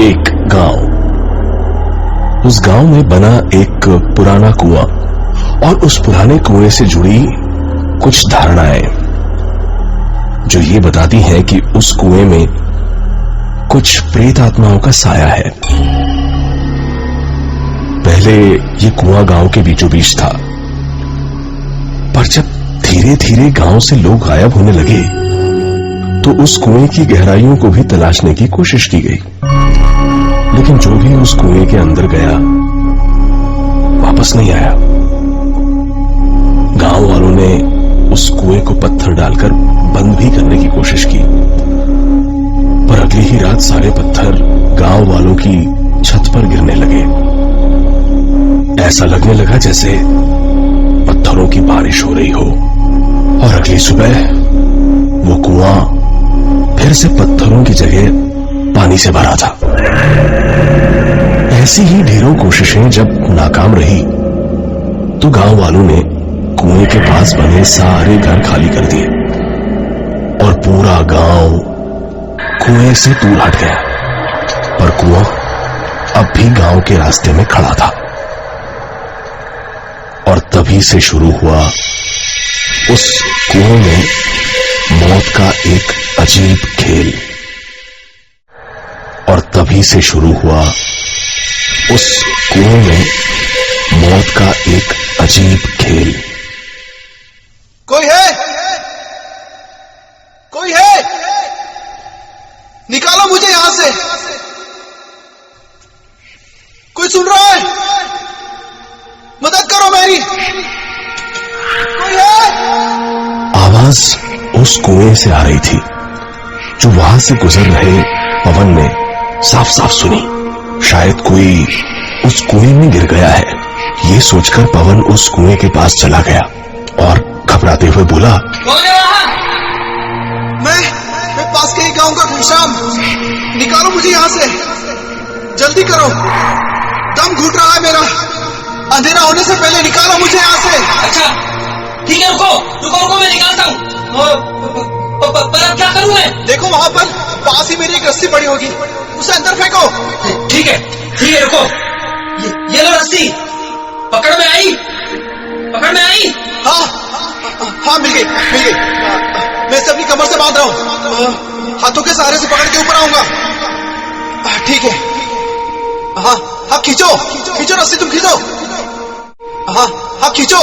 एक गांव। उस गांव में बना एक पुराना कुआं और उस पुराने कुएं से जुड़ी कुछ धारणाएं जो ये बताती हैं कि उस कुएं में कुछ प्रेत आत्माओं का साया है। पहले ये कुआं गांव के बीचों बीच था, पर जब धीरे धीरे गांव से लोग गायब होने लगे तो उस कुएं की गहराइयों को भी तलाशने की कोशिश की गई, लेकिन जो भी उस कुएं के अंदर गया वापस नहीं आया। गांव वालों ने उस कुएं को पत्थर डालकर बंद भी करने की कोशिश की, पर अगली ही रात सारे पत्थर गांव वालों की छत पर गिरने लगे। ऐसा लगने लगा जैसे पत्थरों की बारिश हो रही हो, और अगली सुबह वो कुआं फिर से पत्थरों की जगह पानी से भरा था। ऐसी ही ढेरों कोशिशें जब नाकाम रही तो गांव वालों ने कुएं के पास बने सारे घर खाली कर दिए और पूरा गांव कुएं से दूर हट गया। पर कुआं अब भी गांव के रास्ते में खड़ा था, और तभी से शुरू हुआ उस कुएं में मौत का एक अजीब खेल। और तभी से शुरू हुआ उस कुएं में मौत का एक अजीब खेल। कोई है? कोई है? निकालो मुझे यहां से। कोई सुन रहा है? मदद करो मेरी। कोई है? आवाज उस कुएं से आ रही थी जो वहां से गुजर रहे पवन ने साफ साफ सुनी। शायद कोई उस कुएं में गिर गया है, ये सोचकर पवन उस कुएं के पास चला गया और घबराते हुए बोला, कौन है वहां? मैं पास के ही गांव का घनश्याम। निकालो मुझे यहां से, जल्दी करो, दम घुट रहा है मेरा। अंधेरा होने से पहले निकालो मुझे यहां से। अच्छा ठीक है, रुको मैं निकालता हूँ। पर अब क्या करूं मैं? देखो वहां पर पास ही मेरी एक रस्सी पड़ी होगी, उसे अंदर फेंको। ठीक है रुको, ये लो रस्सी। पकड़ में आई? हाँ मिल गई। मैं इसे अपनी कमर से बांध रहा हूँ, हाथों के सहारे से पकड़ के ऊपर आऊंगा। ठीक है। हाँ खींचो रस्सी, तुम खींचो। हाँ खींचो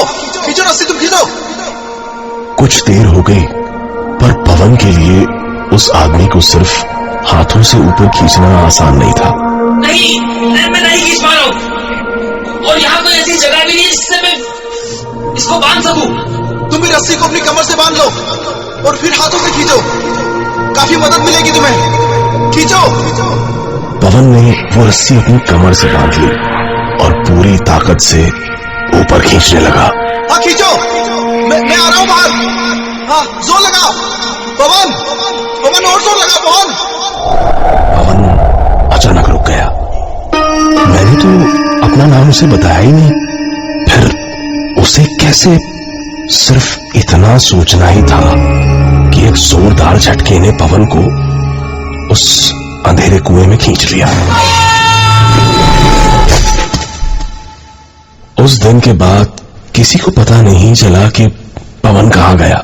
रस्सी, तुम खींचो। कुछ देर हो गई, पर पवन के लिए उस आदमी को सिर्फ हाथों से ऊपर खींचना आसान नहीं था। नहीं, मैं नहीं खींच पा रहा हूँ, और यहाँ कोई ऐसी जगह भी नहीं जिससे मैं इसको बांध सकूं। तुम भी रस्सी को अपनी कमर से बांध लो और फिर हाथों से खींचो, काफी मदद मिलेगी तुम्हें। खींचो। पवन ने वो रस्सी अपनी कमर से बांध ली और पूरी ताकत से ऊपर खींचने लगा। हाँ खींचो, मैं आ रहा हूँ बाहर। हाँ जोर लगाओ पवन, और जोर लगाओ पवन। पवन अचानक रुक गया। मैंने तो अपना नाम उसे बताया ही नहीं, फिर उसे कैसे? सिर्फ इतना सोचना ही था कि एक जोरदार झटके ने पवन को उस अंधेरे कुएं में खींच लिया। उस दिन के बाद किसी को पता नहीं चला कि पवन कहां गया।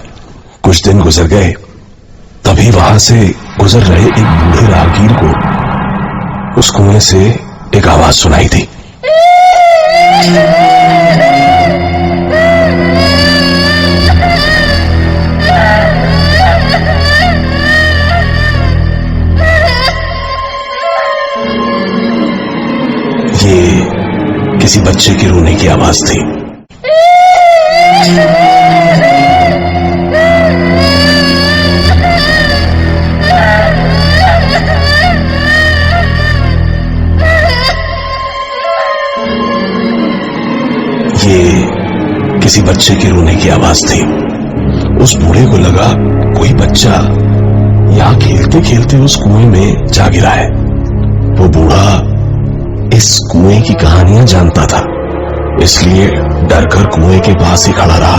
कुछ दिन गुजर गए, तभी वहां से गुजर रहे एक बूढ़े राहगीर को उस कुएं से एक आवाज सुनाई दी। ये किसी बच्चे के रोने की आवाज थी। ये किसी बच्चे के रोने की आवाज थी। उस बूढ़े को लगा कोई बच्चा यहां खेलते खेलते उस कुएं में जा गिरा है। वो बूढ़ा इस कुएं की कहानियां जानता था, इसलिए डरकर कुएं के पास ही खड़ा रहा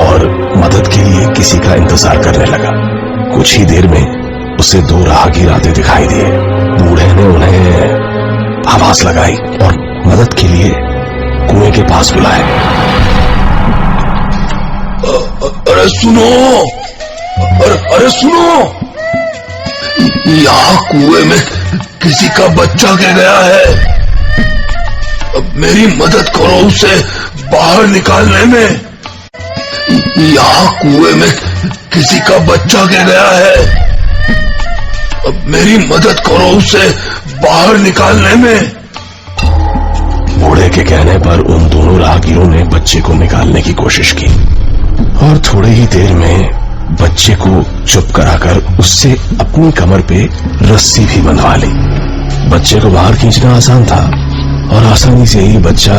और मदद के लिए किसी का इंतजार करने लगा। कुछ ही देर में उसे दो राहगीर आते दिखाई दिए। बूढ़े ने उन्हें आवाज लगाई और मदद के लिए कुएं के पास बुलाया। अरे सुनो, अरे सुनो, यहाँ कुएं में किसी का बच्चा गिर गया है। अब मेरी मदद करो उसे बाहर निकालने में। यहाँ कुएं में किसी का बच्चा गिर गया है। अब मेरी मदद करो उसे बाहर निकालने में। बूढ़े के कहने पर उन दोनों राहगीरों ने बच्चे को निकालने की कोशिश की और थोड़ी ही देर में बच्चे को चुप कराकर उससे अपनी कमर पे रस्सी भी बंधवा ली। बच्चे को बाहर खींचना आसान था और आसानी से ही बच्चा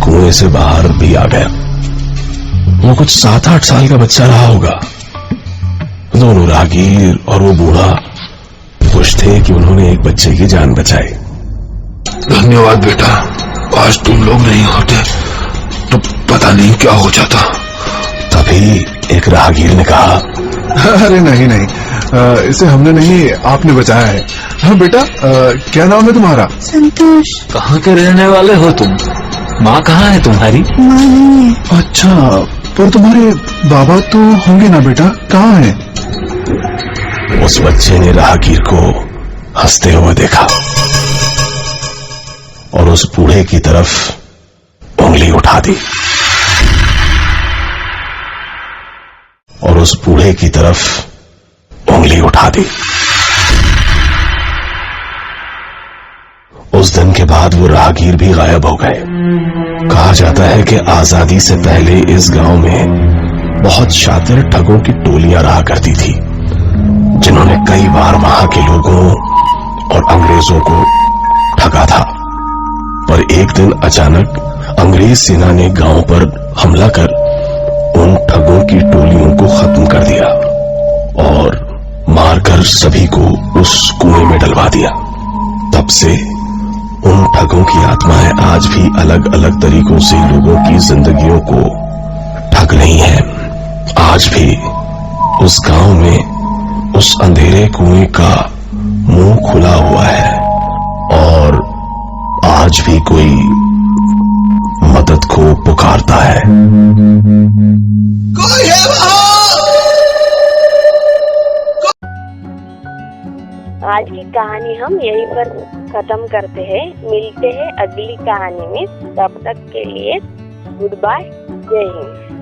कुएं से बाहर भी आ गया। वो कुछ 7-8 साल का बच्चा रहा होगा। दोनों राहगीर और वो बूढ़ा खुश थे कि उन्होंने एक बच्चे की जान बचाई। धन्यवाद बेटा, आज तुम लोग नहीं होते तो पता नहीं क्या हो जाता। तभी एक राहगीर ने कहा, अरे नहीं नहीं, इसे हमने नहीं, आपने बचाया है। हाँ बेटा, क्या नाम है तुम्हारा? संतोष। कहाँ के रहने वाले हो तुम? माँ कहाँ है तुम्हारी? माँ नहीं है। अच्छा, पर तुम्हारे बाबा तो होंगे ना बेटा, कहाँ है? उस बच्चे ने राहगीर को हंसते हुए देखा और उस बूढ़े की तरफ उंगली उठा दी और उस बूढ़े की तरफ उंगली उठा दी। उस दिन के बाद वो राहगीर भी गायब हो गए। कहा जाता है कि आजादी से पहले इस गांव में बहुत शातिर ठगों की टोलियां रहा करती थी, जिन्होंने कई बार वहां के लोगों और अंग्रेजों को ठगा था। पर एक दिन अचानक अंग्रेज सेना ने गांव पर हमला कर उन ठगों की टोलियों को खत्म कर दिया और मारकर सभी को उस कुएं में डलवा दिया। तब से उन ठगों की आत्माएं आज भी अलग अलग तरीकों से लोगों की जिंदगियों को ठग रही हैं। आज भी उस गांव में उस अंधेरे कुएं का मुंह खुला हुआ है और आज भी कोई मदद को पुकारता है। कोई है वहाँ? आज की कहानी हम यहीं पर खत्म करते हैं। मिलते हैं अगली कहानी में। तब तक के लिए गुड बाय, जय हिंद।